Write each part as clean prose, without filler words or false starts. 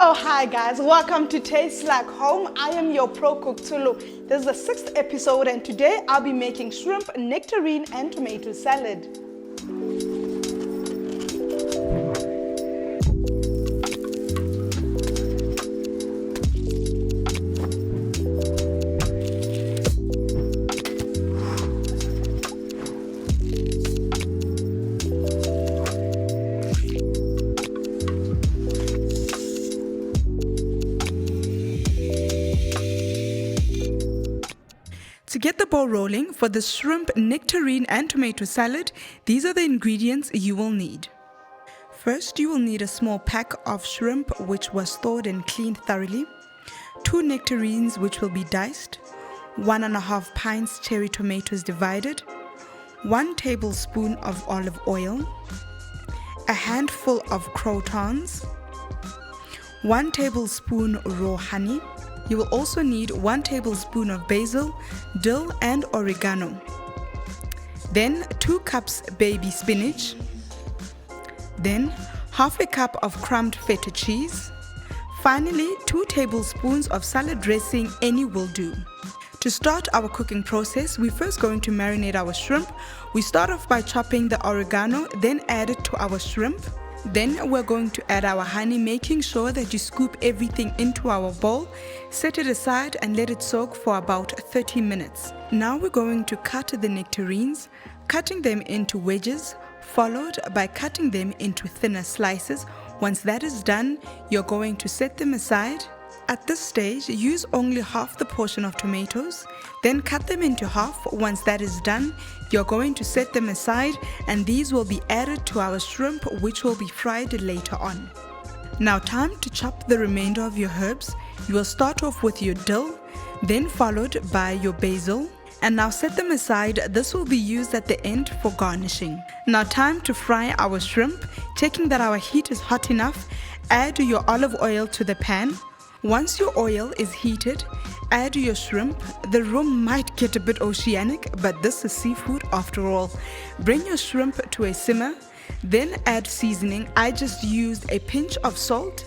Hi guys, welcome to Taste Like Home. I am your pro-cook Tulu. This is the 6th episode and today I'll be making shrimp, nectarine and tomato salad. To get the ball rolling for the shrimp, nectarine and tomato salad, these are the ingredients you will need. First, you will need a small pack of shrimp which was thawed and cleaned thoroughly, 2 nectarines which will be diced, 1.5 pints cherry tomatoes divided, 1 tablespoon of olive oil, a handful of croutons, 1 tablespoon raw honey. You will also need 1 tablespoon of basil, dill and oregano. Then 2 cups baby spinach. Then half a cup of crumbed feta cheese. Finally, 2 tablespoons of salad dressing, any will do. To start our cooking process, we're first going to marinate our shrimp. We start off by chopping the oregano, then add it to our shrimp. Then we're going to add our honey, making sure that you scoop everything into our bowl, set it aside and let it soak for about 30 minutes. Now we're going to cut the nectarines, cutting them into wedges, followed by cutting them into thinner slices. Once that is done, you're going to set them aside. At this stage, use only half the portion of tomatoes, then cut them into half. Once that is done, you're going to set them aside and these will be added to our shrimp which will be fried later on. Now time to chop the remainder of your herbs. You will start off with your dill, then followed by your basil, and now set them aside. This will be used at the end for garnishing. Now time to fry our shrimp. Checking that our heat is hot enough, add your olive oil to the pan. Once your oil is heated, add your shrimp. The room might get a bit oceanic, but this is seafood after all. Bring your shrimp to a simmer, then add seasoning. I just used a pinch of salt.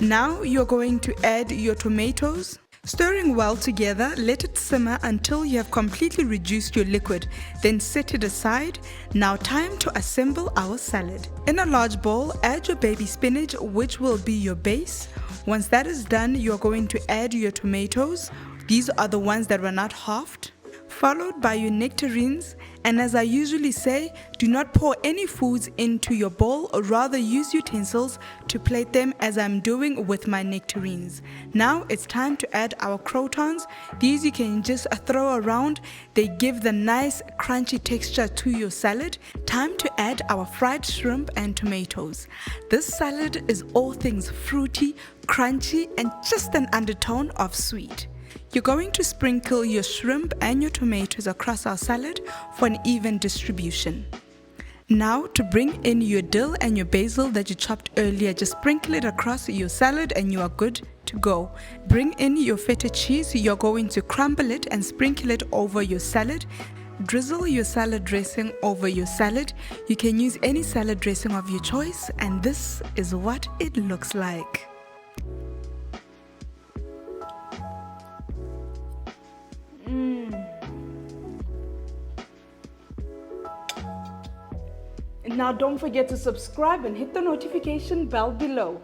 Now you're going to add your tomatoes. Stirring well together, let it simmer until you have completely reduced your liquid. Then set it aside. Now time to assemble our salad. In a large bowl, add your baby spinach, which will be your base. Once that is done, you're going to add your tomatoes. These are the ones that were not halved, followed by your nectarines. And as I usually say, do not pour any foods into your bowl, or rather use utensils to plate them as I'm doing with my nectarines. Now it's time to add our croutons. These you can just throw around. They give the nice crunchy texture to your salad. Time to add our fried shrimp and tomatoes. This salad is all things fruity, crunchy and just an undertone of sweet. You're going to sprinkle your shrimp and your tomatoes across our salad for an even distribution. Now to bring in your dill and your basil that you chopped earlier, just sprinkle it across your salad and you are good to go. Bring in your feta cheese. You're going to crumble it and sprinkle it over your salad. Drizzle your salad dressing over your salad. You can use any salad dressing of your choice, and this is what it looks like. Now don't forget to subscribe and hit the notification bell below.